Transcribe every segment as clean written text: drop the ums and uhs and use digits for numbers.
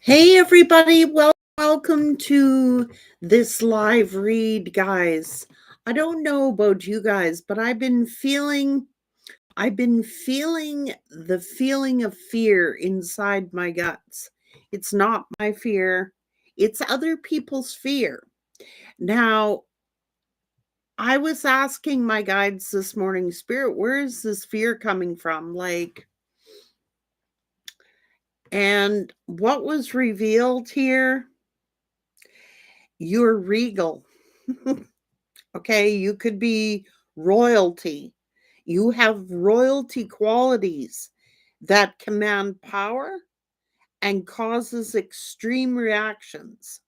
Hey everybody, welcome to this live read, guys. I don't know about you guys, but I've been feeling the feeling of fear inside my guts. It's not my fear, it's other people's fear. Now, I was asking my guides this morning, Spirit, where is this fear coming from? And what was revealed here? You're regal. Okay, you could be royalty. You have royalty qualities that command power and causes extreme reactions.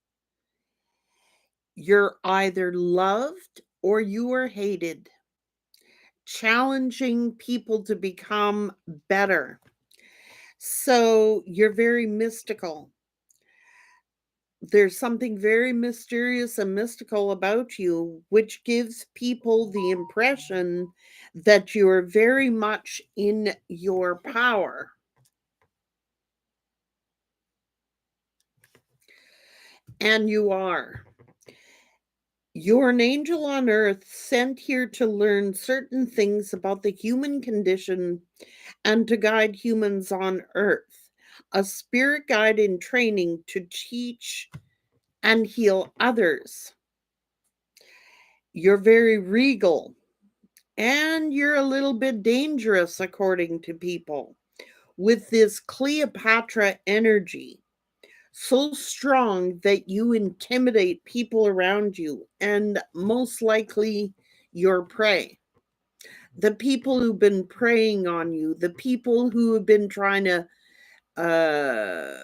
You're either loved or you are hated, challenging people to become better. So you're very mystical. There's something very mysterious and mystical about you, which gives people the impression that you're very much in your power. And you are. You're an angel on earth sent here to learn certain things about the human condition and to guide humans on earth. A spirit guide in training to teach and heal others. You're very regal. And you're a little bit dangerous, according to people, with this Cleopatra energy, so strong that you intimidate people around you and most likely your prey. The people who've been preying on you, the people who have been trying to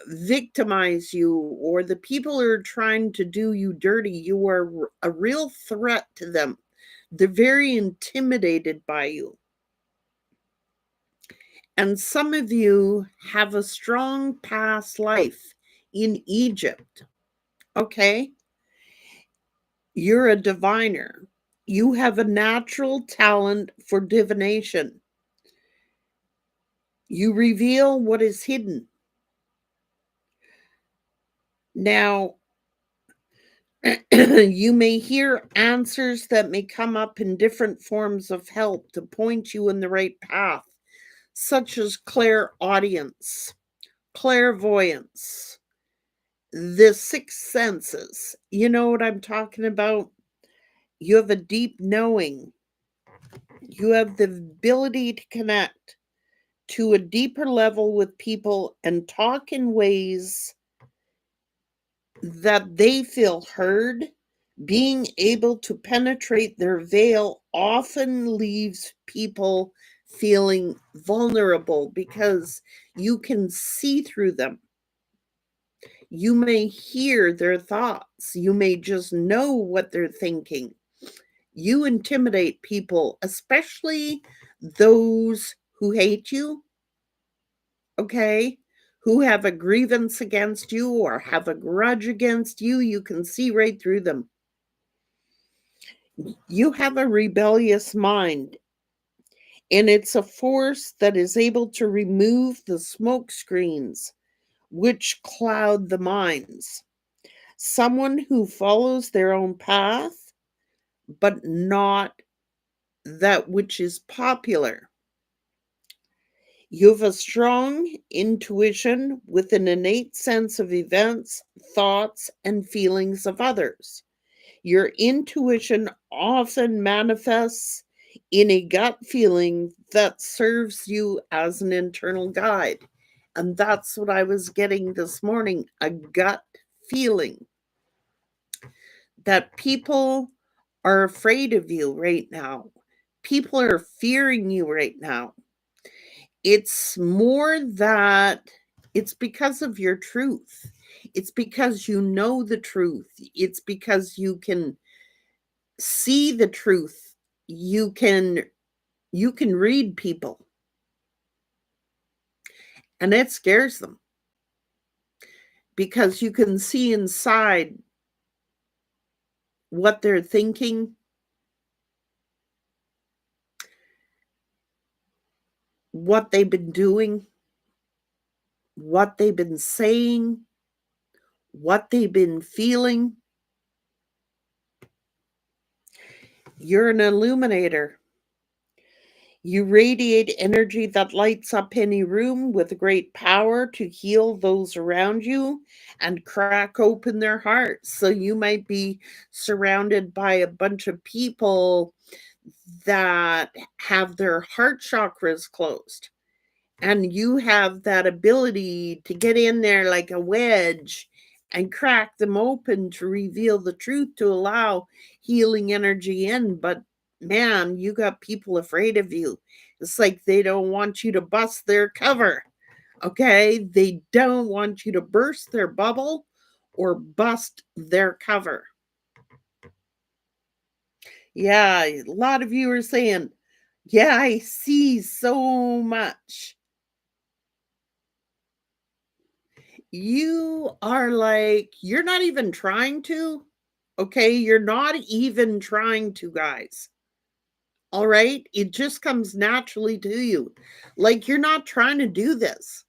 victimize you, or the people who are trying to do you dirty, you are a real threat to them. They're very intimidated by you. And some of you have a strong past life in Egypt. Okay. You're a diviner. You have a natural talent for divination. You reveal what is hidden. Now, you may hear answers that may come up in different forms of help to point you in the right path, such as clairaudience, clairvoyance, the sixth senses. You know what I'm talking about? You have a deep knowing. You have the ability to connect to a deeper level with people and talk in ways that they feel heard. Being able to penetrate their veil often leaves people feeling vulnerable because you can see through them. You may hear their thoughts. You may just know what they're thinking. You intimidate people, especially those who hate you, okay? Who have a grievance against you or have a grudge against you. You can see right through them. You have a rebellious mind, and it's a force that is able to remove the smoke screens which cloud the minds. Someone who follows their own path, but not that which is popular. You have a strong intuition with an innate sense of events, thoughts, and feelings of others. Your intuition often manifests in a gut feeling that serves you as an internal guide. And that's what I was getting this morning, a gut feeling that people are afraid of you right now. People are fearing you right now. It's more that it's because of your truth. It's because you know the truth. It's because you can see the truth. You can read people, and it scares them because you can see inside what they're thinking, what they've been doing, what they've been saying. what they've been feeling. You're an illuminator. You radiate energy that lights up any room with great power to heal those around you and crack open their hearts. So you might be surrounded by a bunch of people that have their heart chakras closed. And you have that ability to get in there like a wedge and crack them open to reveal the truth, to allow healing energy in. But man, you got people afraid of you. It's like they don't want you to bust their cover. Okay. They don't want you to burst their bubble or bust their cover. Yeah. A lot of you are saying, yeah, I see so much. You are like, you're not even trying to. Okay. You're not even trying to, guys. All right. It just comes naturally to you. Like, you're not trying to do this.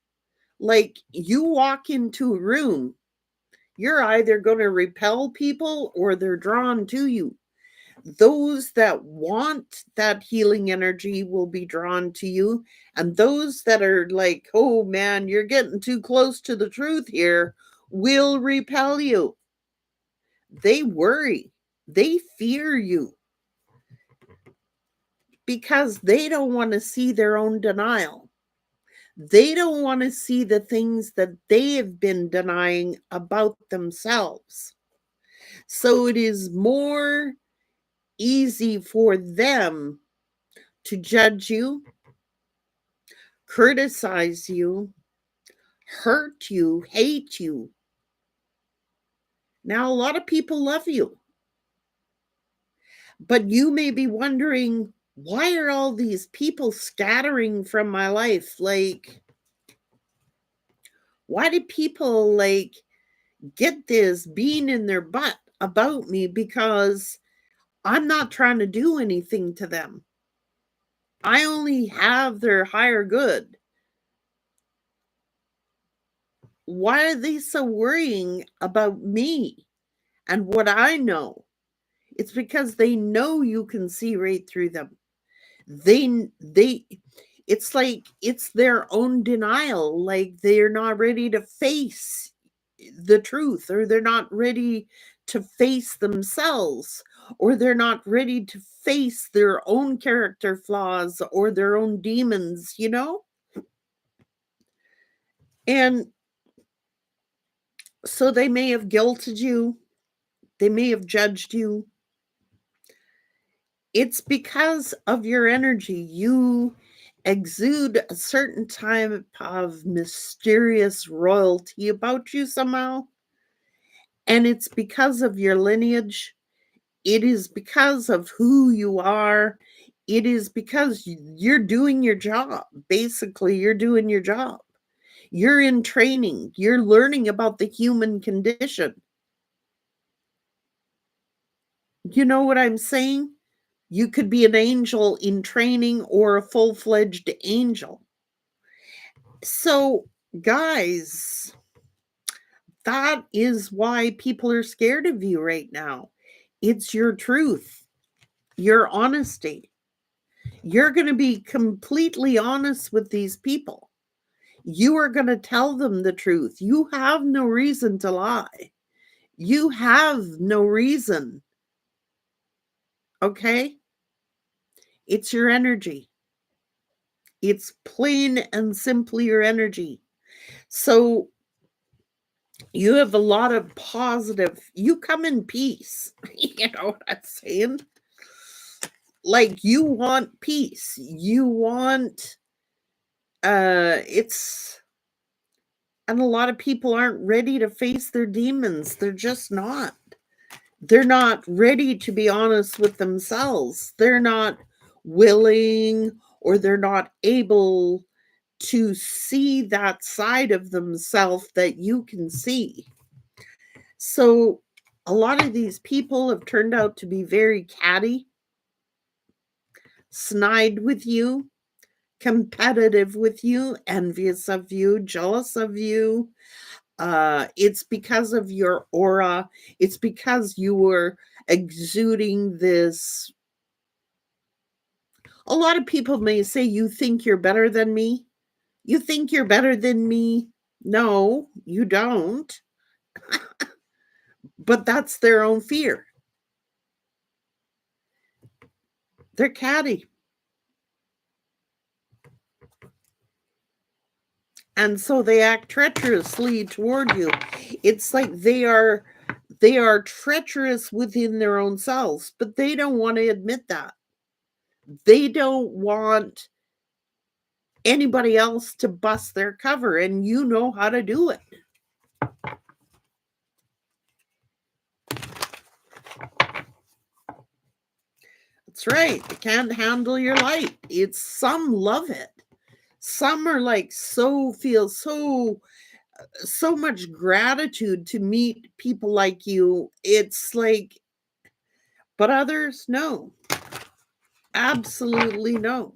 Like, you walk into a room, you're either going to repel people or they're drawn to you. Those that want that healing energy will be drawn to you. And those that are like, oh man, you're getting too close to the truth here, will repel you. They worry, they fear you because they don't want to see their own denial. They don't want to see the things that they have been denying about themselves. So it is more easy for them to judge you, criticize you, hurt you, hate you. Now, a lot of people love you, but you may be wondering, why are all these people scattering from my life? Like, why do people like get this being in their butt about me because I'm not trying to do anything to them? I only have their higher good. Why are they so worrying about me and what I know? It's because they know you can see right through them. They it's like it's their own denial, like they're not ready to face the truth, or they're not ready to face themselves, or they're not ready to face their own character flaws or their own demons. And so they may have guilted you, they may have judged you. It's because of your energy. You exude a certain type of mysterious royalty about you somehow. And it's because of your lineage. It is because of who you are. It is because you're doing your job. Basically, you're doing your job. You're in training. You're learning about the human condition. You know what I'm saying? You could be an angel in training or a full-fledged angel. So, guys, that is why people are scared of you right now. It's your truth, your honesty. You're going to be completely honest with these people. You are going to tell them the truth. You have no reason to lie. You have no reason. Okay? It's your energy. It's plain and simply your energy. So you have a lot of positive, you come in peace. You know what I'm saying? Like, you want peace. You want it's and a lot of people aren't ready to face their demons. They're just not. They're not ready to be honest with themselves. They're not willing, or they're not able to see that side of themselves that you can see. So a lot of these people have turned out to be very catty, snide with you, competitive with you, envious of you, jealous of you. It's because of your aura. It's because you were exuding this. A lot of people may say, "You think you're better than me? You think you're better than me?" No, you don't. But that's their own fear. They're catty. And so they act treacherously toward you. It's like they are treacherous within their own selves, but they don't want to admit that. They don't want anybody else to bust their cover, and you know how to do it. That's right. They can't handle your light. It's some love it. Some are like feel so much gratitude to meet people like you. It's like, but others, no. Absolutely no.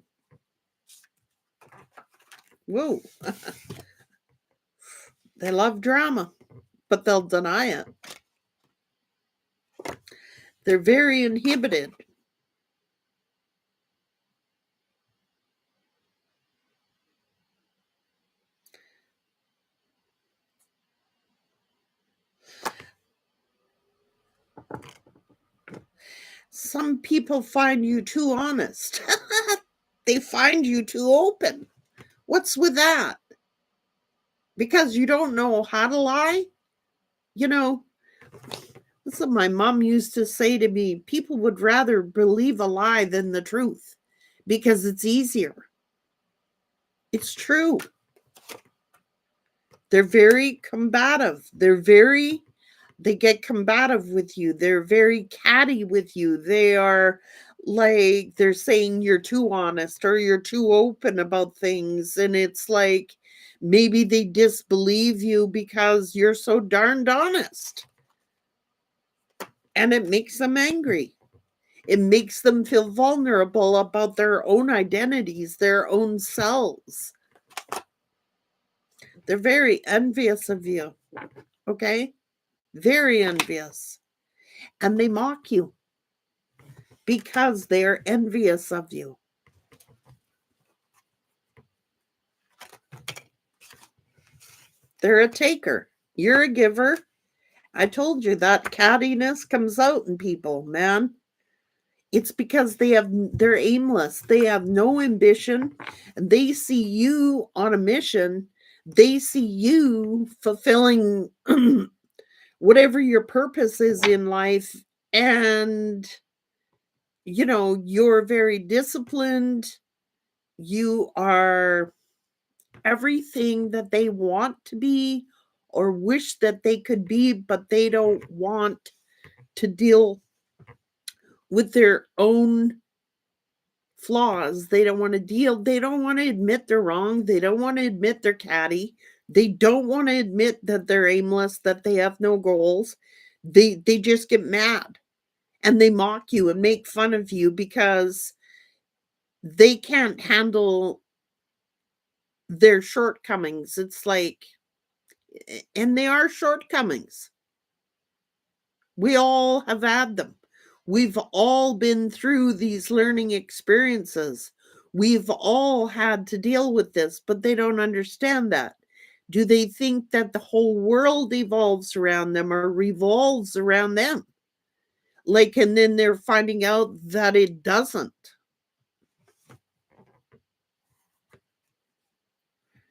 Whoa. They love drama, but they'll deny it. They're very inhibited. Some people find you too honest. They find you too open. What's with that? Because you don't know how to lie? You know, that's what my mom used to say to me. People would rather believe a lie than the truth because it's easier. It's true. They're very combative. They get combative with you. They're very catty with you. They are like, they're saying you're too honest or you're too open about things. And it's like maybe they disbelieve you because you're so darned honest. And it makes them angry. It makes them feel vulnerable about their own identities, their own selves. They're very envious of you. Okay? Very envious. And they mock you because they're envious of you. They're a taker. You're a giver. I told you that cattiness comes out in people, man. It's because they're aimless. They have no ambition. They see you on a mission. They see you fulfilling whatever your purpose is in life, and you're very disciplined. You are everything that they want to be or wish that they could be, but they don't want to deal with their own flaws. They don't want to admit they're wrong. They don't want to admit they're catty. They don't want to admit that they're aimless, that they have no goals. They just get mad and they mock you and make fun of you because they can't handle their shortcomings. It's like, and they are shortcomings. We all have had them. We've all been through these learning experiences. We've all had to deal with this, but they don't understand that. Do they think that the whole world evolves around them or revolves around them? Like, and then they're finding out that it doesn't.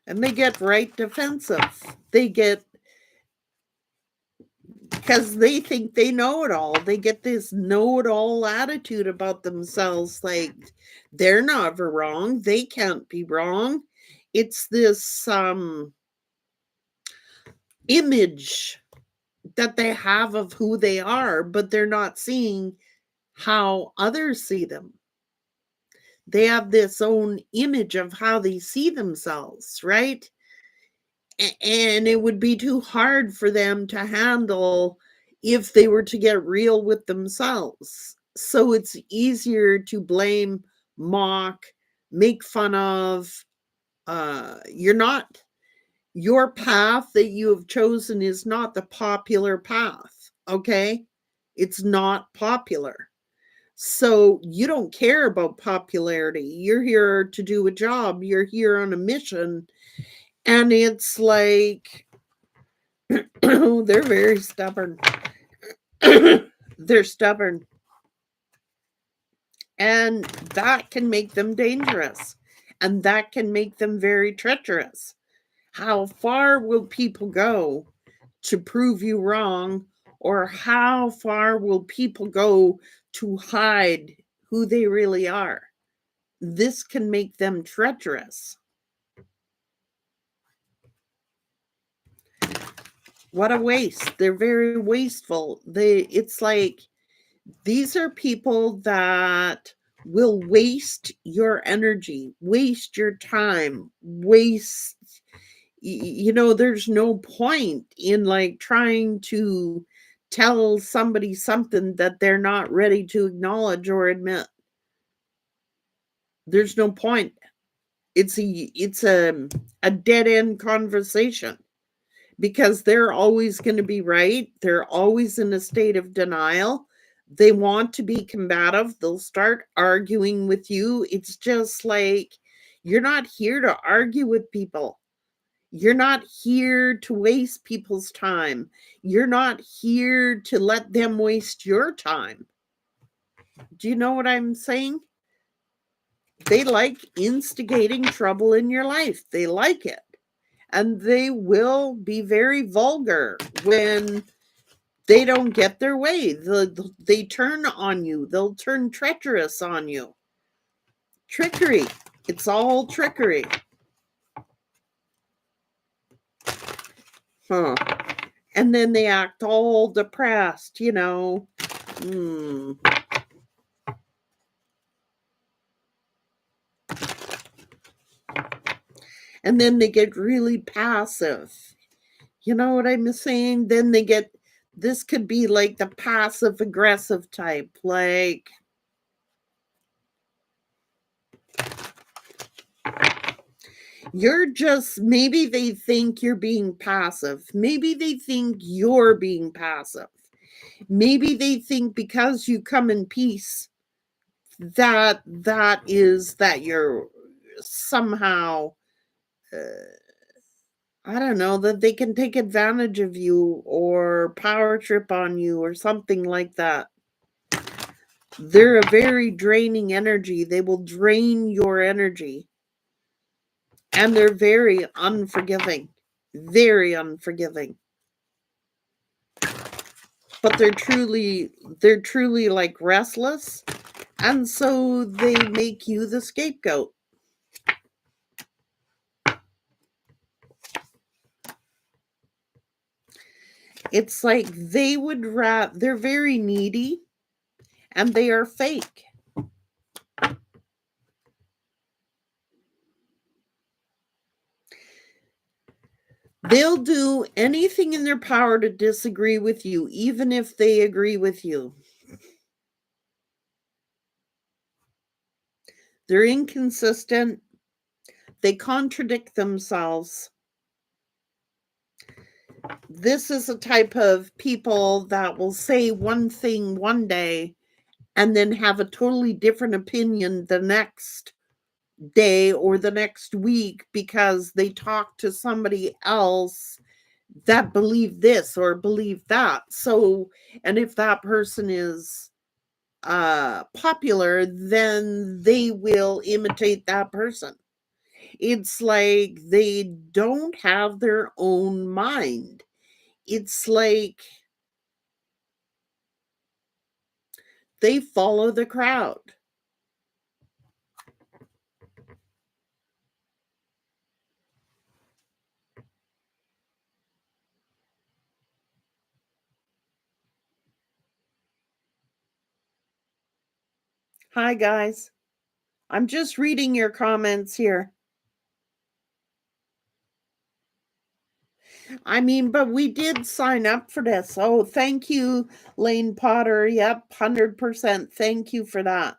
And they get right defensive. They get, because they think they know it all. They get this know it all attitude about themselves, like they're never wrong. They can't be wrong. It's this image that they have of who they are, but they're not seeing how others see them. They have this own image of how they see themselves, right? And it would be too hard for them to handle if they were to get real with themselves. So it's easier to blame, mock, make fun of. You're not. Your path that you have chosen is not the popular path, okay? It's not popular. So you don't care about popularity. You're here to do a job, you're here on a mission. And it's like, they're very stubborn. They're stubborn. And that can make them dangerous. And that can make them very treacherous. How far will people go to prove you wrong? Or how far will people go to hide who they really are? This can make them treacherous. What a waste. They're very wasteful. It's like these are people that will waste your energy, waste your time, waste there's no point in like trying to tell somebody something that they're not ready to acknowledge or admit. There's no point. It's a dead end conversation because they're always going to be right. They're always in a state of denial. They want to be combative. They'll start arguing with you. It's just like you're not here to argue with people. You're not here to waste people's time. You're not here to let them waste your time. Do you know what I'm saying? They like instigating trouble in your life. They like it. And they will be very vulgar when they don't get their way. They turn on you. They'll turn treacherous on you. Trickery. It's all trickery. Huh. And then they act all depressed, And then they get really passive. You know what I'm saying? Then this could be like the passive aggressive type. Like, maybe they think you're being passive. Maybe they think you're being passive. Maybe they think because you come in peace that you're somehow I don't know, that they can take advantage of you or power trip on you or something like that. They're a very draining energy. They will drain your energy. And they're very unforgiving. Very unforgiving. But they're truly like restless. And so they make you the scapegoat. It's like they're very needy and they are fake. They'll do anything in their power to disagree with you, even if they agree with you. They're inconsistent. They contradict themselves. This is a type of people that will say one thing one day and then have a totally different opinion the next day or the next week because they talk to somebody else that believed this or believed that. So, and if that person is popular, then they will imitate that person. It's like they don't have their own mind. It's like they follow the crowd. Hi, guys. I'm just reading your comments here. I mean, but we did sign up for this. Oh, thank you, Lane Potter. Yep, 100%. Thank you for that.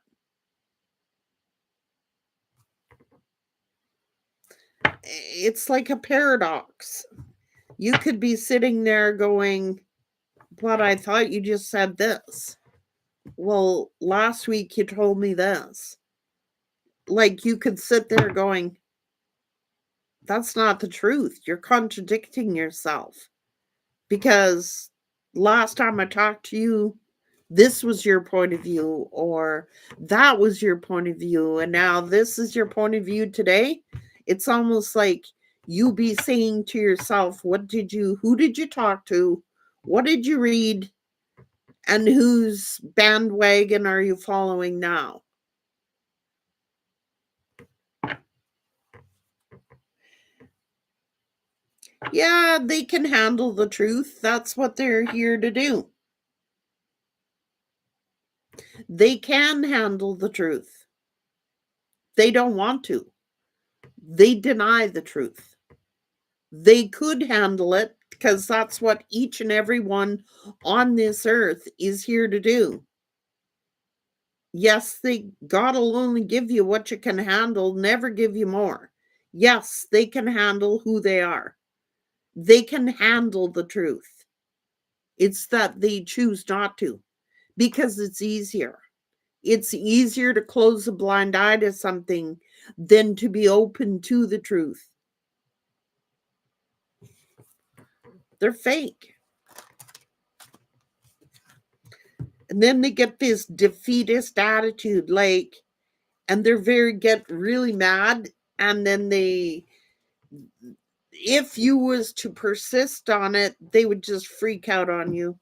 it's like a paradox. You could be sitting there going, but I thought you just said this. Well, last week you told me this. Like, you could sit there going, that's not the truth. You're contradicting yourself. Because last time I talked to you, this was your point of view, or that was your point of view, and now this is your point of view today. It's almost like you be saying to yourself, who did you talk to? What did you read? And whose bandwagon are you following now? Yeah, they can handle the truth. That's what they're here to do. They can handle the truth. They don't want to. They deny the truth. They could handle it because that's what each and every one on this earth is here to do. Yes, God will only give you what you can handle, never give you more. Yes, they can handle who they are. They can handle the truth. It's that they choose not to because it's easier. It's easier to close a blind eye to something than to be open to the truth. They're fake. And then they get this defeatist attitude, like, and get really mad. And then if you was to persist on it, they would just freak out on you.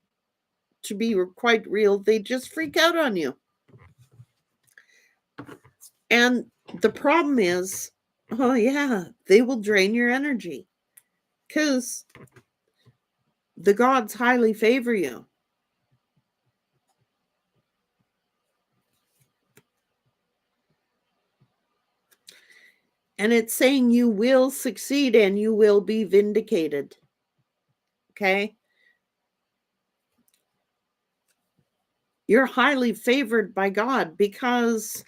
To be quite real, they just freak out on you. And the problem is, oh yeah, they will drain your energy because the gods highly favor you. And it's saying you will succeed and you will be vindicated. Okay? You're highly favored by God because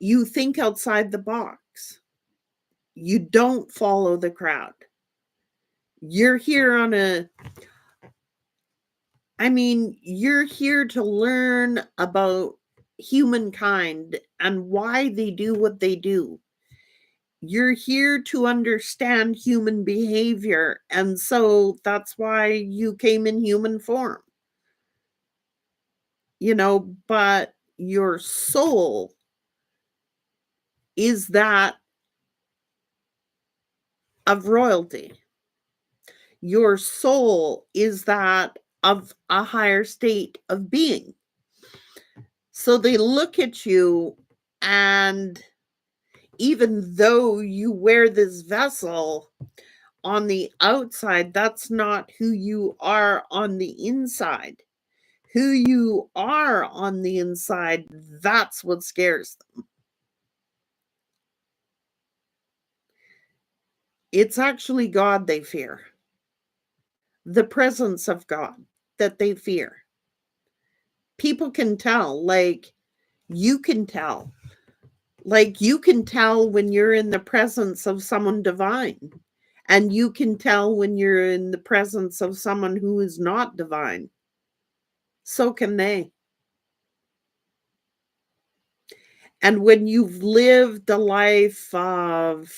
you think outside the box. You don't follow the crowd. You're here you're here to learn about humankind and why they do what they do. You're here to understand human behavior, and so that's why you came in human form. But your soul is that of royalty. Your soul is that of a higher state of being. So they look at you, and even though you wear this vessel on the outside, that's not who you are on the inside. Who you are on the inside, that's what scares them. It's actually God they fear. The presence of God that they fear. People can tell, like you can tell. Like you can tell when you're in the presence of someone divine. And you can tell when you're in the presence of someone who is not divine. So can they. And when you've lived a life of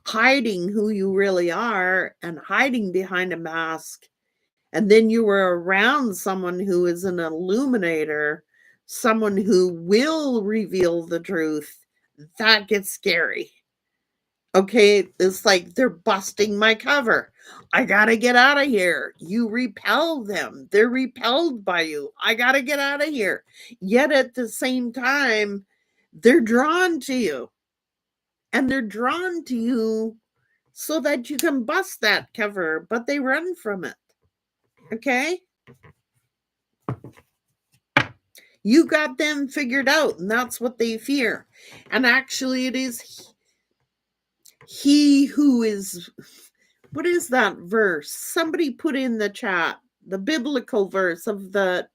hiding who you really are and hiding behind a mask, and then you were around someone who is an illuminator, someone who will reveal the truth, that gets scary. Okay, it's like they're busting my cover. I gotta get out of here. You repel them. They're repelled by you. I gotta get out of here. Yet at the same time, they're drawn to you. And they're drawn to you so that you can bust that cover, but they run from it. Okay? You got them figured out, and that's what they fear. And actually, it is he who is. What is that verse? Somebody put in the chat the biblical verse of the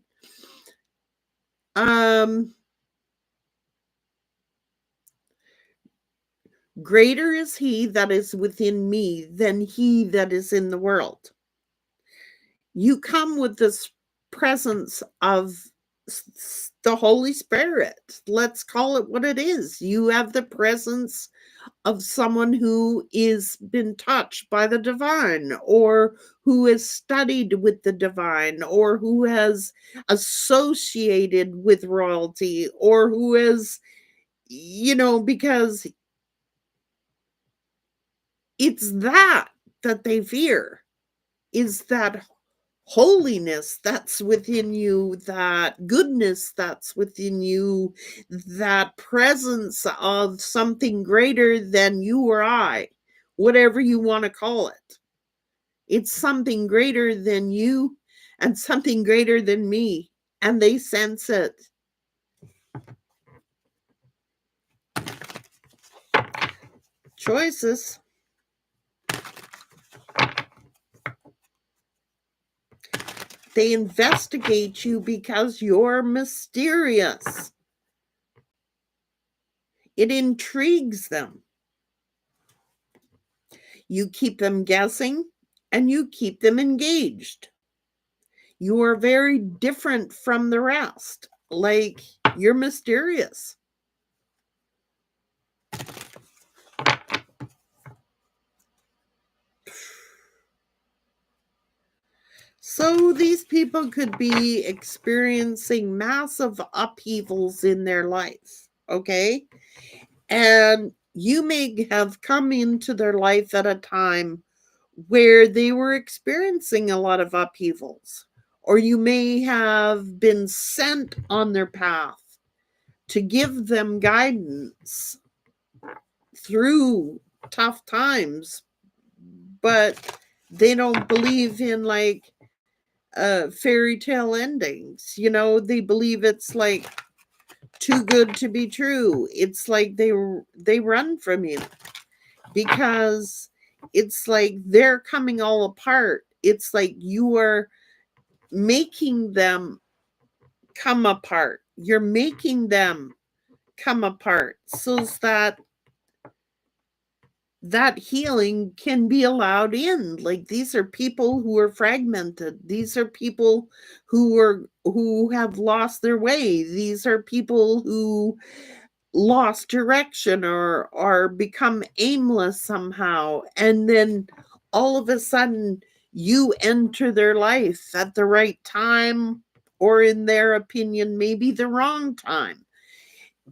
Greater is he that is within me than he that is in the world. You come with this presence of the Holy Spirit. Let's call it what it is. You have the presence of someone who is been touched by the divine, or who has studied with the divine, or who has associated with royalty, or who has, because it's that they fear, is that holiness that's within you, that goodness that's within you, that presence of something greater than you or I, whatever you want to call it. It's something greater than you and something greater than me, and they sense it. Choices. They investigate you because you're mysterious. It intrigues them. You keep them guessing and you keep them engaged. You are very different from the rest. Like, you're mysterious. So these people could be experiencing massive upheavals in their life, okay? And you may have come into their life at a time where they were experiencing a lot of upheavals, or you may have been sent on their path to give them guidance through tough times, but they don't believe in like fairy tale endings. They believe it's like too good to be true. It's like they run from you because it's like they're coming all apart. It's like you are making them come apart. You're making them come apart so that healing can be allowed in. Like, these are people who are fragmented. These are people who have lost their way. These are people who lost direction or become aimless somehow, and then all of a sudden you enter their life at the right time, or in their opinion maybe the wrong time,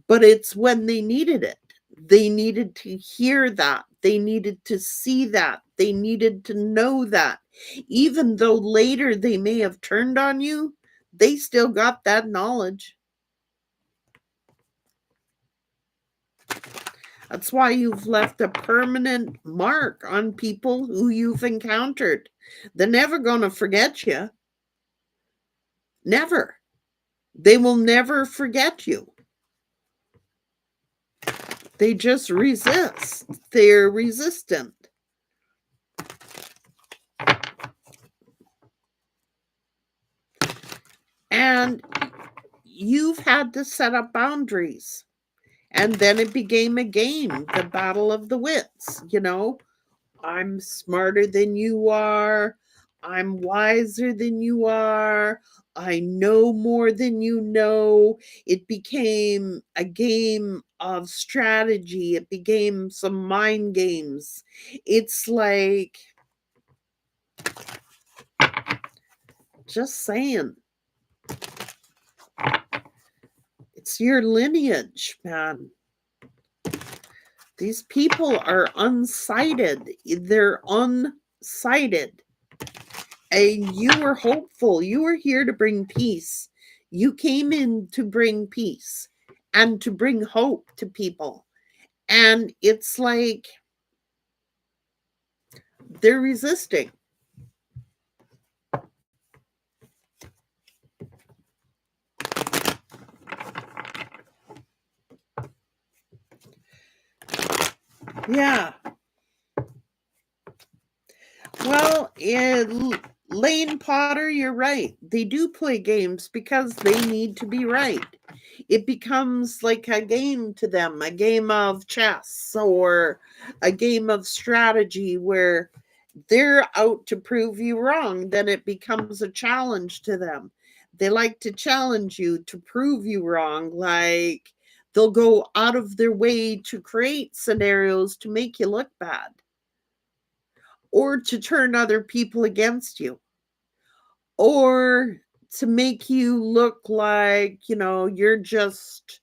but it's when they needed it. They needed to hear that. They needed to see that. They needed to know that. Even though later they may have turned on you, they still got that knowledge. That's why you've left a permanent mark on people who you've encountered. They're never going to forget you. Never. They will never forget you. They just resist. They're resistant. And you've had to set up boundaries. And then it became a game, the battle of the wits. I'm smarter than you are. I'm wiser than you are. I know more than you know. It became a game of strategy. It became some mind games. It's like, just saying, it's your lineage, man. These people are unsighted. They're unsighted. And you were hopeful. You were here to bring peace. You came in to bring peace and to bring hope to people. And it's like they're resisting. Yeah. Well, Lane Potter, you're right. They do play games because they need to be right. It becomes like a game to them, a game of chess or a game of strategy where they're out to prove you wrong. Then it becomes a challenge to them. They like to challenge you to prove you wrong. Like they'll go out of their way to create scenarios to make you look bad or to turn other people against you or to make you look like, you're just,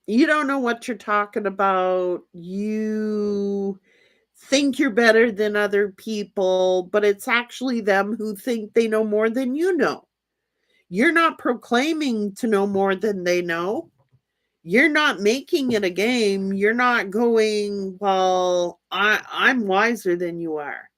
you don't know what you're talking about. You think you're better than other people, but it's actually them who think they know more than you know. You're not proclaiming to know more than they know. You're not making it a game. You're not going, well, I'm wiser than you are.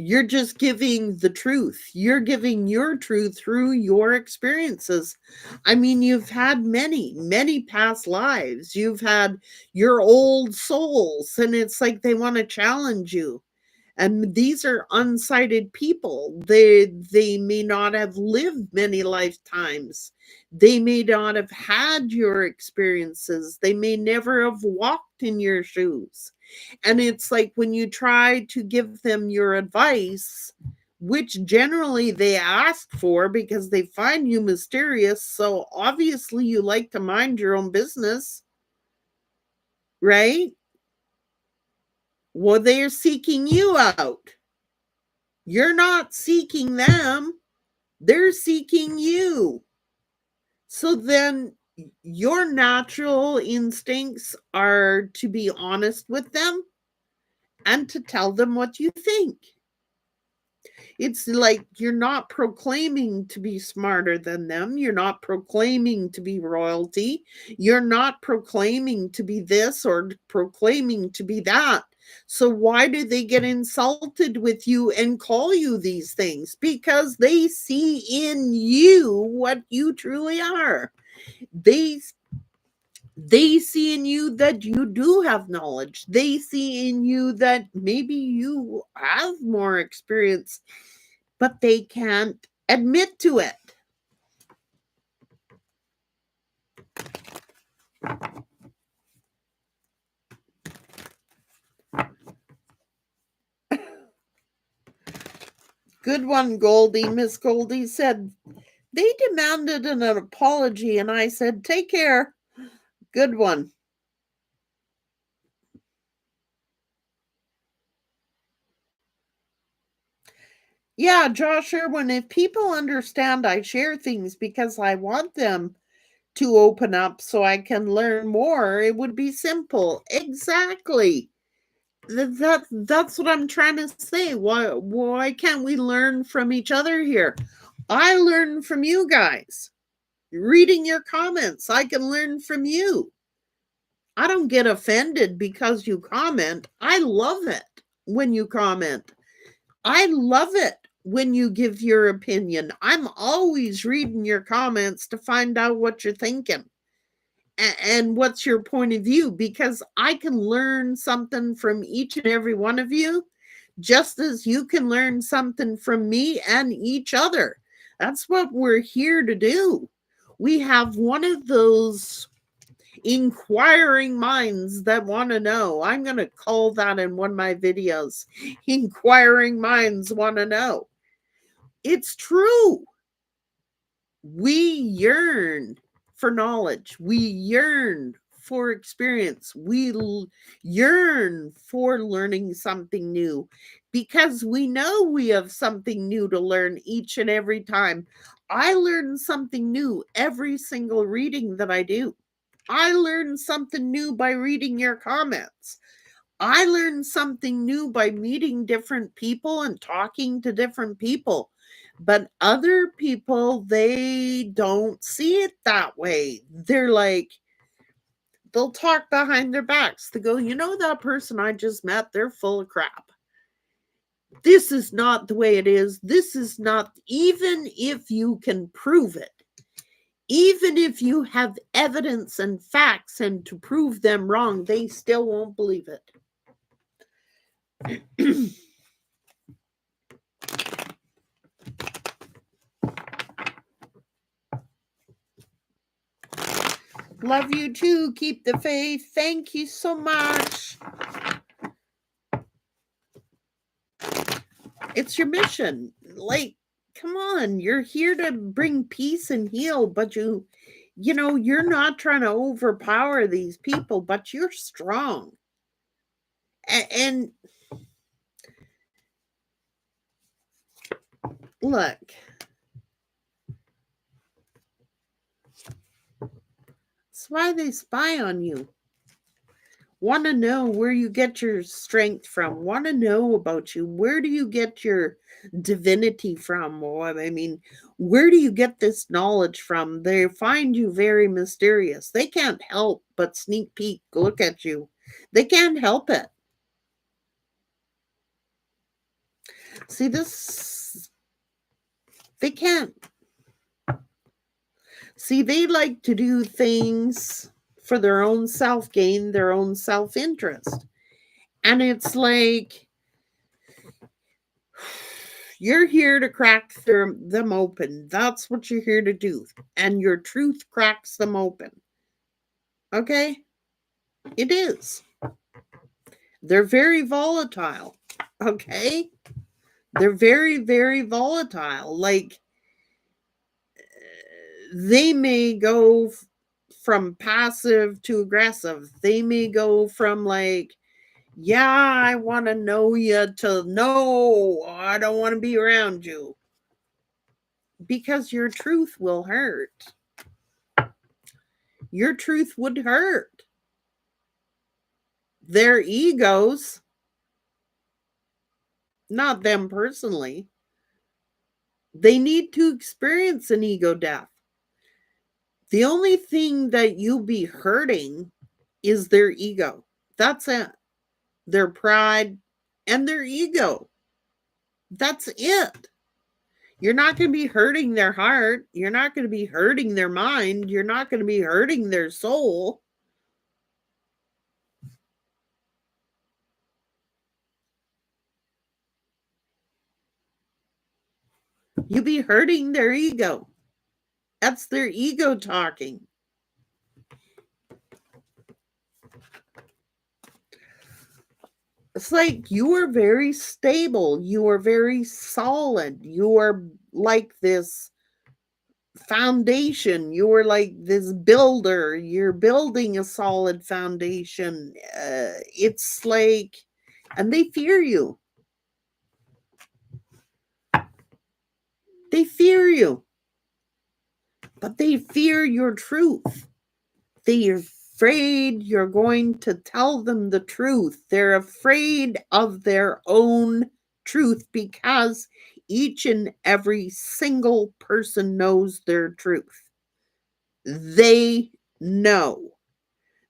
You're just giving the truth. You're giving your truth through your experiences. I mean, you've had many, many past lives. You've had your old souls, and it's like they want to challenge you. And these are unsighted people. They may not have lived many lifetimes. They may not have had your experiences. They may never have walked in your shoes. And it's like when you try to give them your advice, which generally they ask for because they find you mysterious. So obviously you like to mind your own business, right? Well, they're seeking you out. You're not seeking them, they're seeking you. So then your natural instincts are to be honest with them and to tell them what you think. It's like you're not proclaiming to be smarter than them. You're not proclaiming to be royalty. You're not proclaiming to be this or proclaiming to be that. So why do they get insulted with you and call you these things? Because they see in you what you truly are. They they see in you that you do have knowledge. They see in you that maybe you have more experience, but they can't admit to it. Good one, Goldie. Miss Goldie said, they demanded an apology, and I said, take care. Good one. Yeah, Josh Irwin, if people understand I share things because I want them to open up so I can learn more, it would be simple. Exactly. That's what I'm trying to say. Why can't we learn from each other here? I learn from you guys. Reading your comments, I can learn from you. I don't get offended because you comment. I love it when you comment. I love it when you give your opinion. I'm always reading your comments to find out what you're thinking and what's your point of view, because I can learn something from each and every one of you, just as you can learn something from me and each other. That's what we're here to do. We have one of those inquiring minds that want to know. I'm going to call that in one of my videos. Inquiring minds want to know. It's true. We yearn for knowledge. We yearn for experience. We yearn for learning something new because we know we have something new to learn each and every time. I learn something new every single reading that I do. I learn something new by reading your comments. I learn something new by meeting different people and talking to different people. But other people, they don't see it that way. They're like, they'll talk behind their backs. They go, that person I just met, they're full of crap. This is not the way it is. This is not, even if you can prove it. Even if you have evidence and facts and to prove them wrong, they still won't believe it. Love you too. Keep the faith. Thank you so much. It's your mission. Like, come on. You're here to bring peace and heal, but you're not trying to overpower these people, but you're strong. And look, that's why they spy on you. Want to know where you get your strength from. Want to know about you. Where do you get your divinity from? Where do you get this knowledge from? They find you very mysterious. They can't help but sneak peek, look at you. They can't help it. See, they can't. See, they like to do things for their own self-gain, their own self-interest. And it's like, you're here to crack them open. That's what you're here to do. And your truth cracks them open. Okay? It is. They're very volatile. Okay? They're very, very volatile. Like, they may go from passive to aggressive. They may go from like, yeah, I want to know you, to no, I don't want to be around you. Because your truth will hurt. Your truth would hurt. Their egos, not them personally, they need to experience an ego death. The only thing that you'll be hurting is their ego. That's it. Their pride and their ego. That's it. You're not going to be hurting their heart. You're not going to be hurting their mind. You're not going to be hurting their soul. You'll be hurting their ego. That's their ego talking. It's like you are very stable. You are very solid. You are like this foundation. You are like this builder. You're building a solid foundation. It's like, and they fear you. They fear you. But they fear your truth. They're afraid you're going to tell them the truth. They're afraid of their own truth because each and every single person knows their truth. They know.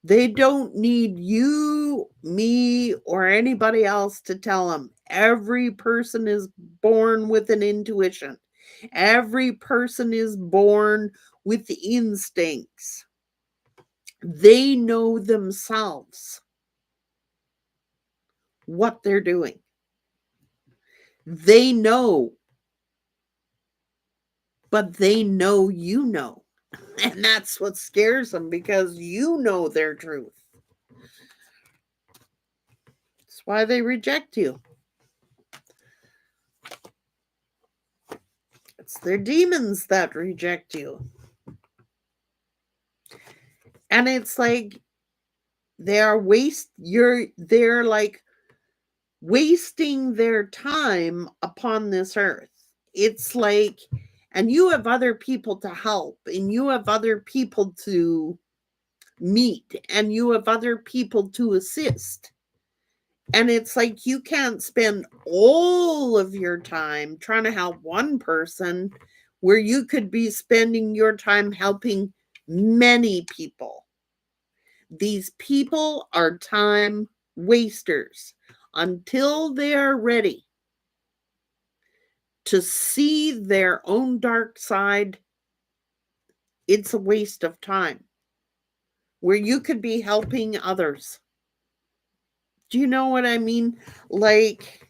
They don't need you, me, or anybody else to tell them. Every person is born with an intuition. Every person is born with instincts. They know themselves what they're doing. They know, but they know you know. And that's what scares them, because you know their truth. That's why they reject you. It's their demons that reject you. And it's like they're like wasting their time upon this earth. It's like, and you have other people to help, and you have other people to meet, and you have other people to assist. And it's like you can't spend all of your time trying to help one person where you could be spending your time helping many people. These people are time wasters until they are ready to see their own dark side. It's a waste of time where you could be helping others. Do you know what I mean? Like,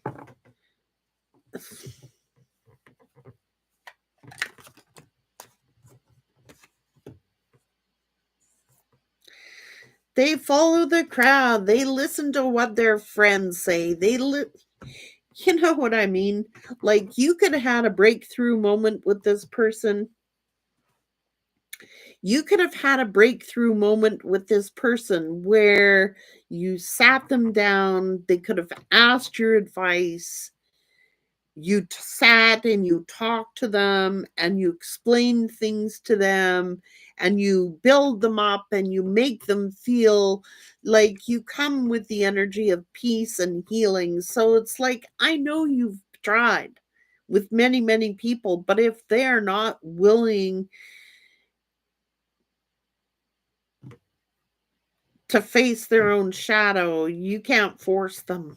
they follow the crowd. They listen to what their friends say. You know what I mean? Like, you could have had a breakthrough moment with this person. You could have had a breakthrough moment with this person where you sat them down. They could have asked your advice. You sat and you talked to them and you explained things to them and you build them up and you make them feel like you come with the energy of peace and healing. So it's like, I know you've tried with many, many people, but if they're not willing to face their own shadow, you can't force them.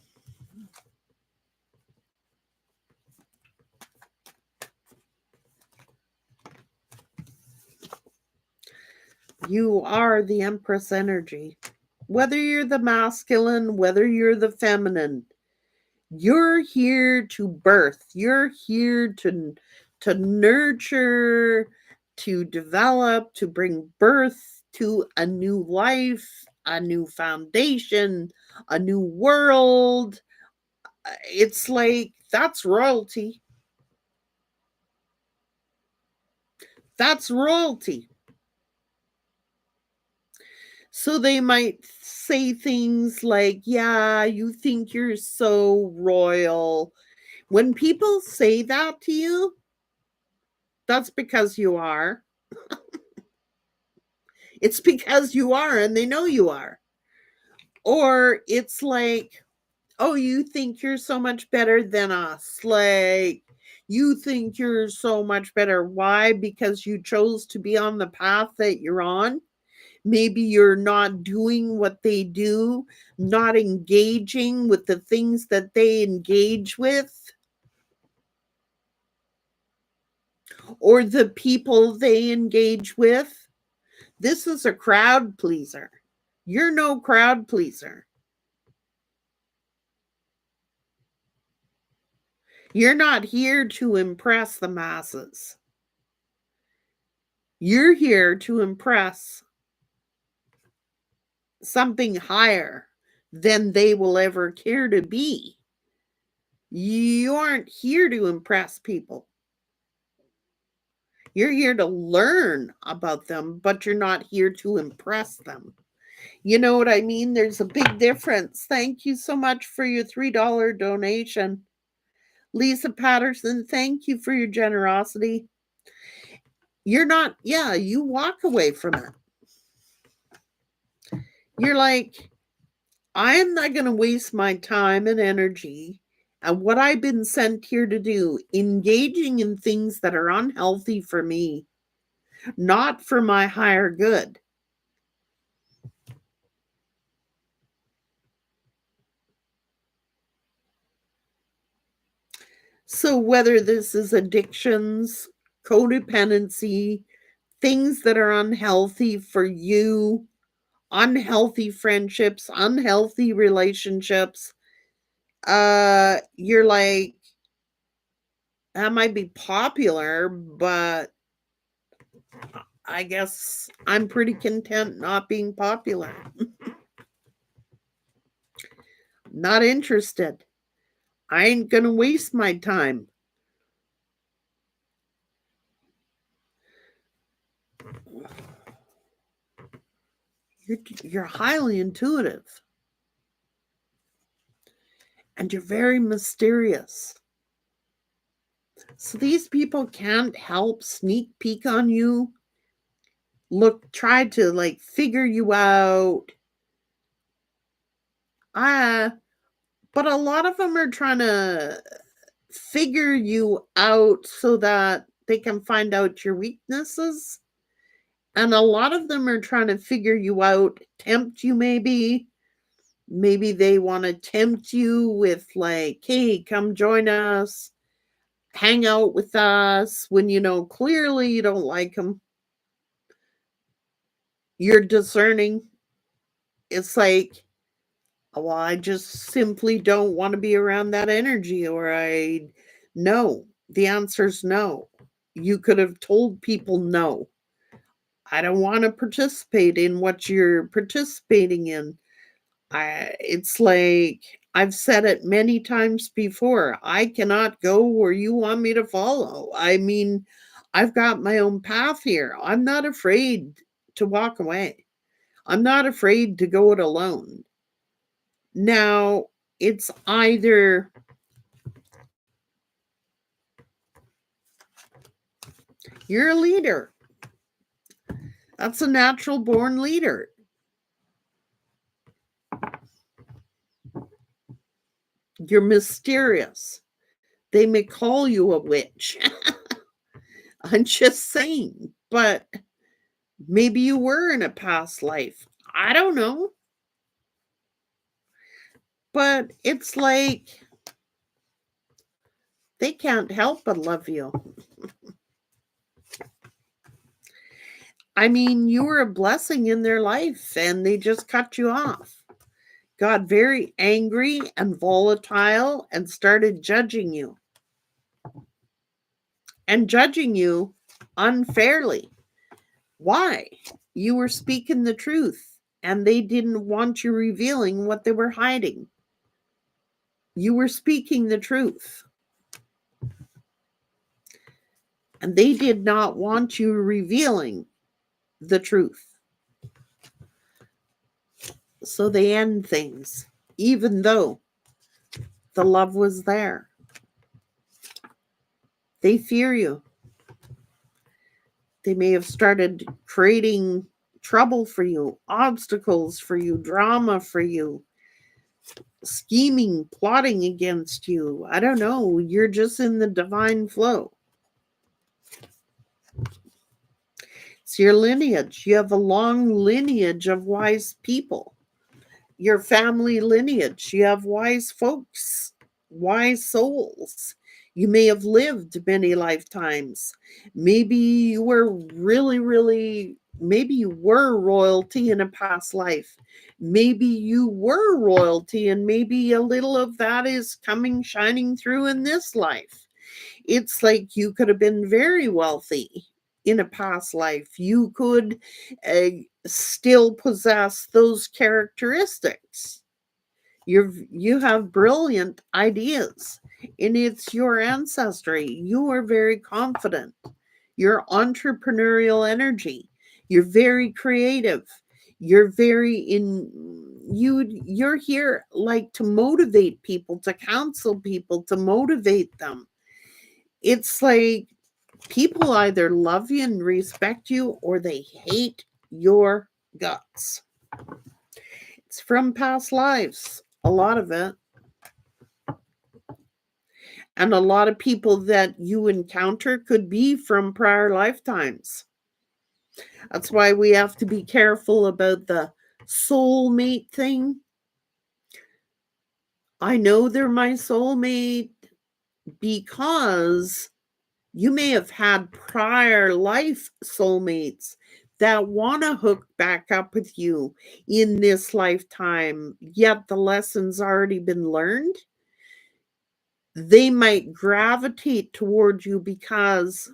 You are the Empress energy. Whether you're the masculine, whether you're the feminine, you're here to birth. You're here to nurture, to develop, to bring birth to a new life, a new foundation, a new world. It's like that's royalty. That's royalty. So they might say things like, yeah, you think you're so royal. When people say that to you, that's because you are. It's because you are and they know you are. Or it's like, oh, you think you're so much better than us. Like, you think you're so much better. Why? Because you chose to be on the path that you're on. Maybe you're not doing what they do, not engaging with the things that they engage with, or the people they engage with. This is a crowd pleaser. You're no crowd pleaser. You're not here to impress the masses. You're here to impress something higher than they will ever care to be. You aren't here to impress people. You're here to learn about them, but you're not here to impress them. You know what I mean? There's a big difference. Thank you so much for your $3 donation. Lisa Patterson, thank you for your generosity. You're not, yeah, you walk away from it. You're like, I am not going to waste my time and energy and what I've been sent here to do, engaging in things that are unhealthy for me, not for my higher good. So, whether this is addictions, codependency, things that are unhealthy for you, unhealthy friendships, unhealthy relationships, you're like, that might be popular, but I guess I'm pretty content not being popular. Not interested. I ain't gonna waste my time. You're highly intuitive and you're very mysterious. So these people can't help sneak peek on you, try to like figure you out. Ah, but a lot of them are trying to figure you out so that they can find out your weaknesses. And a lot of them are trying to figure you out, tempt you maybe. Maybe they want to tempt you with like, hey, come join us, hang out with us when you know clearly you don't like them. You're discerning. It's like Well, I just simply don't want to be around that energy, or no. The answer's no. You could have told people no. I don't want to participate in what you're participating in. It's like I've said it many times before. I cannot go where you want me to follow. I mean, I've got my own path here. I'm not afraid to walk away. I'm not afraid to go it alone. Now, it's either you're a leader. That's a natural born leader. You're mysterious. They may call you a witch. I'm just saying, but maybe you were in a past life. I don't know. But it's like they can't help but love you. I mean, you were a blessing in their life and they just cut you off. Got very angry and volatile and started judging you. And judging you unfairly. Why? You were speaking the truth and they didn't want you revealing what they were hiding. You were speaking the truth. And they did not want you revealing the truth. So they end things, even though the love was there. They fear you. They may have started creating trouble for you, obstacles for you, drama for you, scheming, plotting against you. I don't know. You're just in the divine flow. It's your lineage. You have a long lineage of wise people. Your family lineage. You have wise folks, wise souls. You may have lived many lifetimes. Maybe you were maybe you were royalty in a past life. Maybe you were royalty, and maybe a little of that is shining through in this life. It's like you could have been very wealthy in a past life. You could uh, still possess those characteristics. You have brilliant ideas, and it's your ancestry. You are very confident. Your entrepreneurial energy. You're very creative. You're very you're here like to motivate people, to counsel people, to motivate them. It's like people either love you and respect you or they hate your guts. It's from past lives, a lot of it. And a lot of people that you encounter could be from prior lifetimes. That's why we have to be careful about the soulmate thing. I know they're my soulmate because you may have had prior life soulmates that want to hook back up with you in this lifetime, yet the lesson's already been learned. They might gravitate toward you because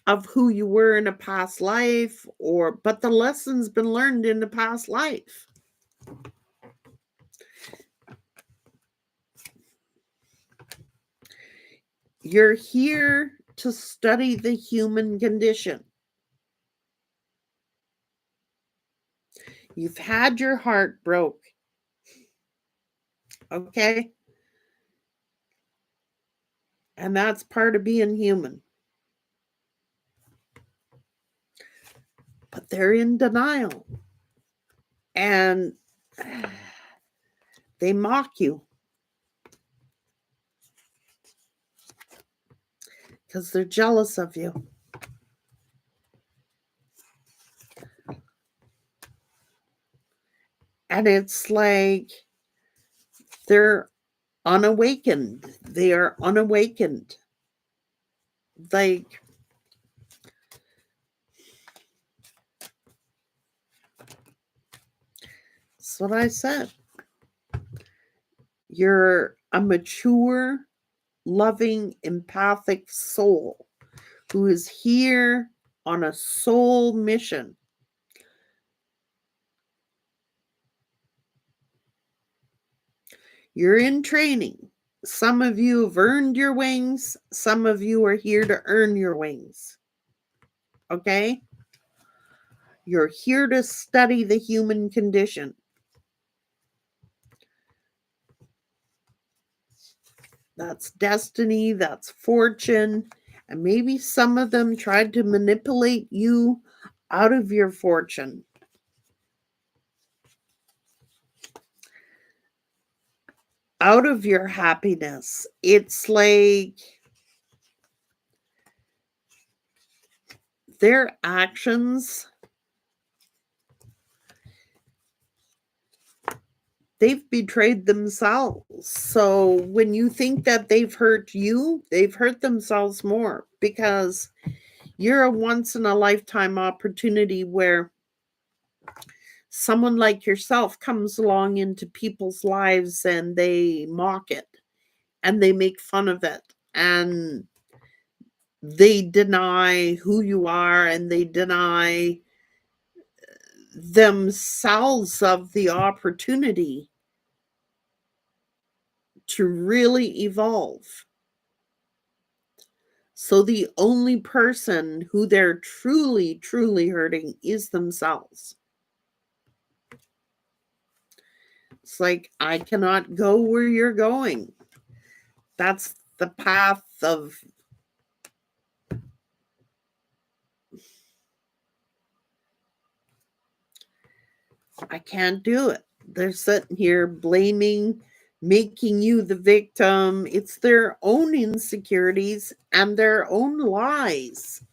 of who you were in a past life, but the lesson's been learned in the past life. You're here to study the human condition. You've had your heart broke. Okay? And that's part of being human. But they're in denial. And they mock you. Because they're jealous of you. And it's like they're unawakened. They are unawakened. Like, That's what I said. You're a mature, loving, empathic soul who is here on a soul mission. You're in training. Some of you have earned your wings. Some of you are here to earn your wings. Okay? You're here to study the human condition. That's destiny, that's fortune, and maybe some of them tried to manipulate you out of your fortune. Out of your happiness. It's like their actions, they've betrayed themselves. So when you think that they've hurt you, they've hurt themselves more, because you're a once in a lifetime opportunity where someone like yourself comes along into people's lives and they mock it and they make fun of it and they deny who you are and they deny themselves of the opportunity to really evolve. So the only person who they're truly, truly hurting is themselves. It's like, I cannot go where you're going. That's the path of I can't do it. They're sitting here blaming, making you the victim. It's their own insecurities and their own lies,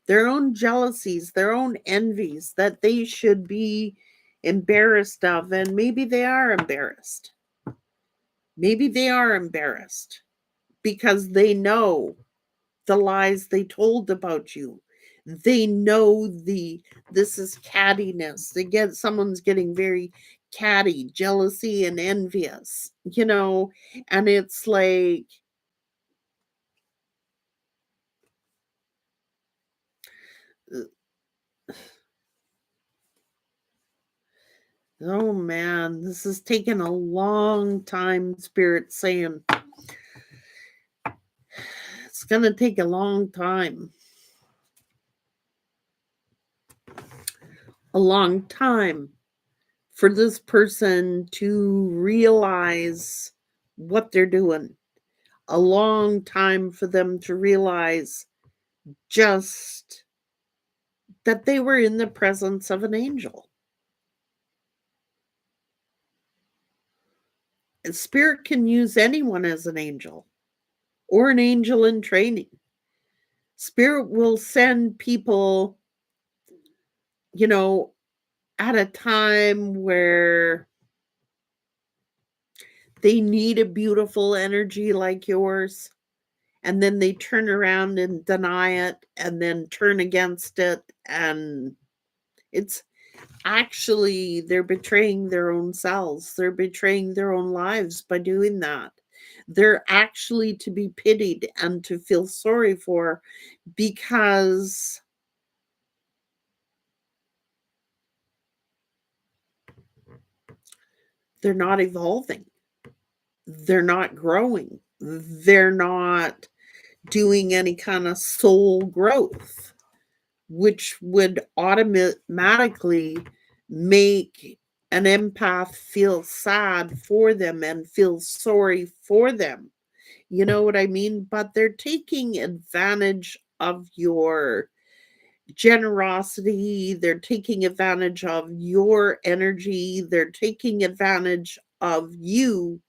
their own jealousies, their own envies that they should be embarrassed of. And maybe they are embarrassed. Maybe they are embarrassed because they know the lies they told about you. They know this is cattiness. Someone's getting very catty, jealousy and envious, and it's like, oh man, this is taking a long time, Spirit saying. It's going to take a long time. A long time for this person to realize what they're doing. A long time for them to realize just that they were in the presence of an angel. And Spirit can use anyone as an angel or an angel in training. Spirit will send people, at a time where they need a beautiful energy like yours, and then they turn around and deny it and then turn against it. And it's actually, they're betraying their own selves. They're betraying their own lives by doing that. They're actually to be pitied and to feel sorry for, because they're not evolving. They're not growing. They're not doing any kind of soul growth, which would automatically make an empath feel sad for them and feel sorry for them. You know what I mean? But they're taking advantage of your generosity. They're taking advantage of your energy. They're taking advantage of you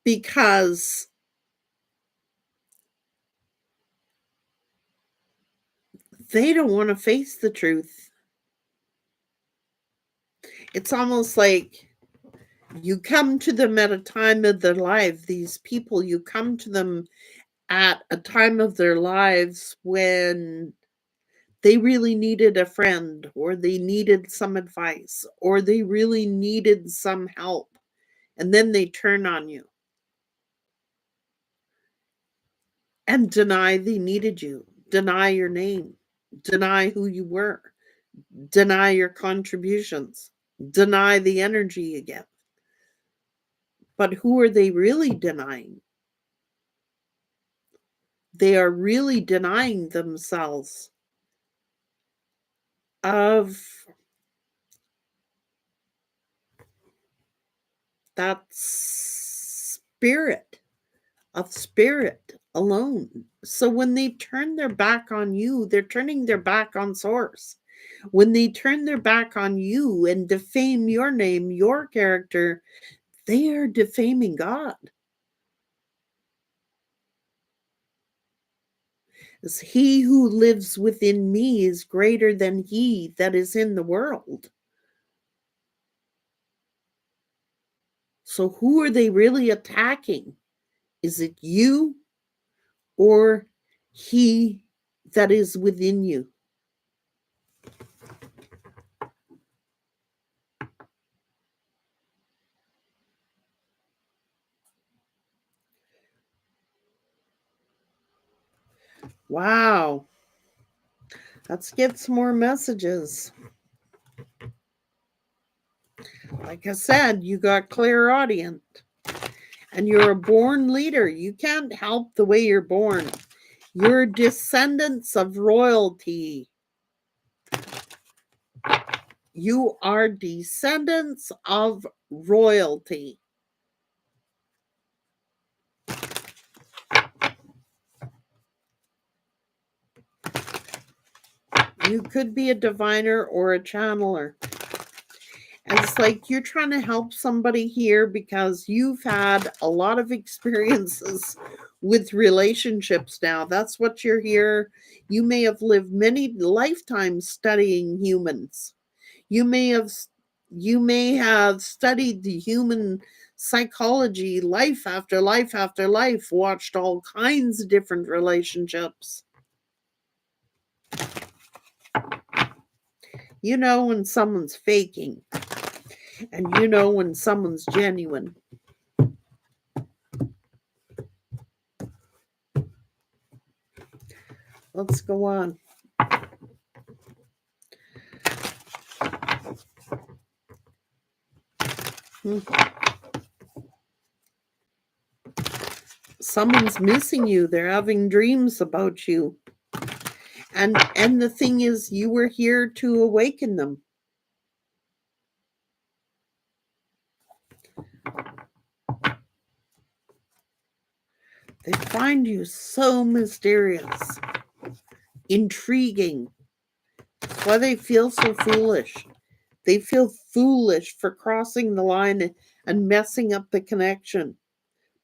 because they don't want to face the truth. It's almost like you come to them at a time of their life. These people, you come to them at a time of their lives when They really needed a friend, or they needed some advice, or they really needed some help. And then they turn on you and deny they needed you, deny your name, deny who you were, deny your contributions, deny the energy again. But who are they really denying? They are really denying themselves of that spirit alone. So when they turn their back on you, they're turning their back on source. When they turn their back on you and defame your name, your character, they are defaming God. As he who lives within me is greater than he that is in the world. So who are they really attacking? Is it you or he that is within you? Wow. Let's get some more messages. Like I said, you got clairaudient and you're a born leader. You can't help the way you're born. You're descendants of royalty. You are descendants of royalty. You could be a diviner or a channeler. And it's like you're trying to help somebody here because you've had a lot of experiences with relationships now. That's what you're here. You may have lived many lifetimes studying humans. You may have studied the human psychology life after life after life, watched all kinds of different relationships. You know when someone's faking, and you know when someone's genuine. Let's go on. Someone's missing you. They're having dreams about you. And the thing is, you were here to awaken them. They find you so mysterious, intriguing. That's why they feel so foolish. They feel foolish for crossing the line and messing up the connection,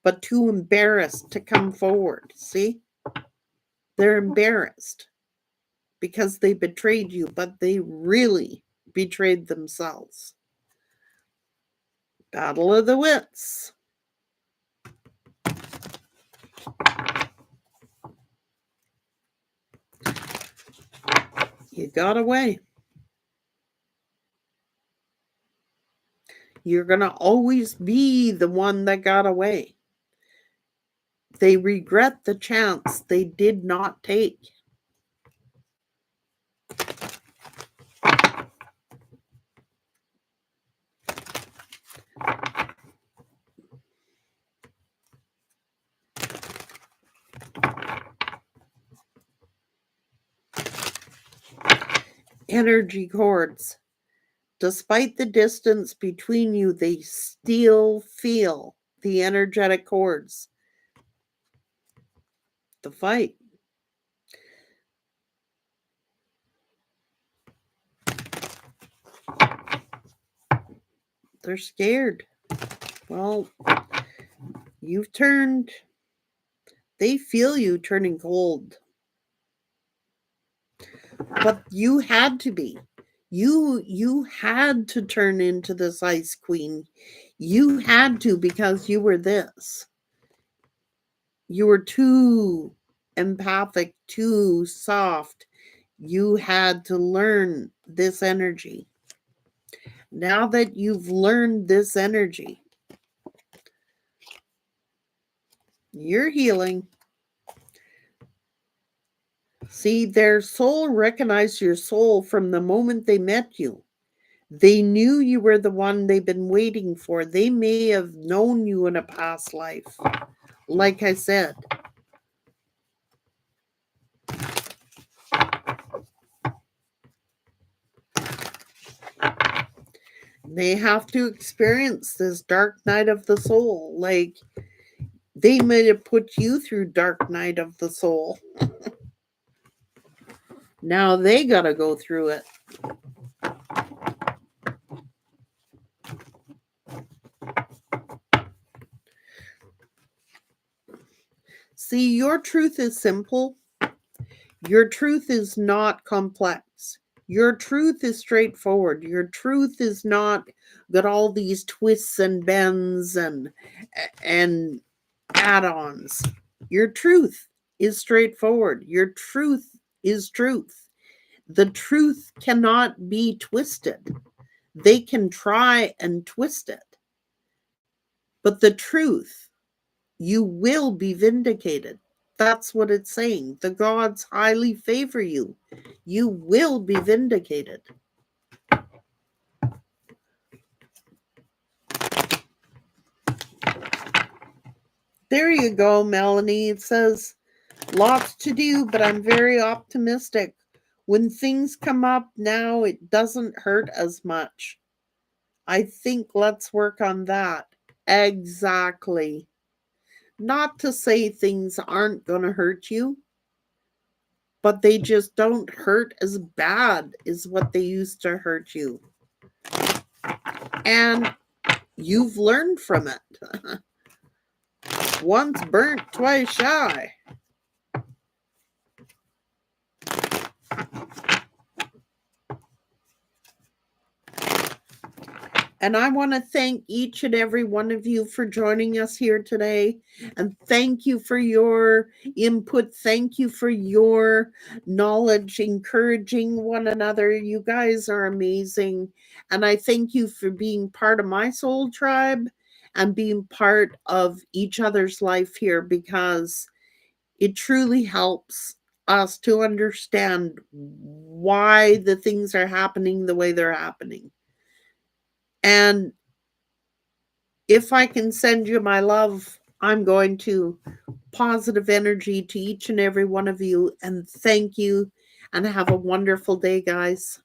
but too embarrassed to come forward. See? They're embarrassed because they betrayed you, but they really betrayed themselves. Battle of the wits. You got away. You're going to always be the one that got away. They regret the chance they did not take. Energy cords. Despite the distance between you, they still feel the energetic cords. The fight. They're scared. Well, you've turned. They feel you turning cold. But you had to be. You had to turn into this ice queen. You had to because you were this. You were too empathic, too soft. You had to learn this energy. Now that you've learned this energy, you're healing. See, their soul recognized your soul from the moment they met you. They knew you were the one they've been waiting for. They may have known you in a past life. Like I said, they have to experience this dark night of the soul. Like they may have put you through dark night of the soul. Now they got to go through it. See, your truth is simple. Your truth is not complex. Your truth is straightforward. Your truth is not got all these twists and bends and add-ons. Your truth is straightforward. Your truth is truth. The truth cannot be twisted. They can try and twist it. But the truth, you will be vindicated. That's what it's saying. The gods highly favor you. You will be vindicated. There you go, Melanie. It says, lots to do, but I'm very optimistic. When things come up now, it doesn't hurt as much. I think let's work on that. Exactly. Not to say things aren't going to hurt you, but they just don't hurt as bad as what they used to hurt you. And you've learned from it. Once burnt, twice shy. And I want to thank each and every one of you for joining us here today. And thank you for your input. Thank you for your knowledge, encouraging one another. You guys are amazing. And I thank you for being part of my soul tribe and being part of each other's life here, because it truly helps us to understand why the things are happening the way they're happening. And if I can send you my love, I'm going to. Positive energy to each and every one of you. And thank you. And have a wonderful day, guys.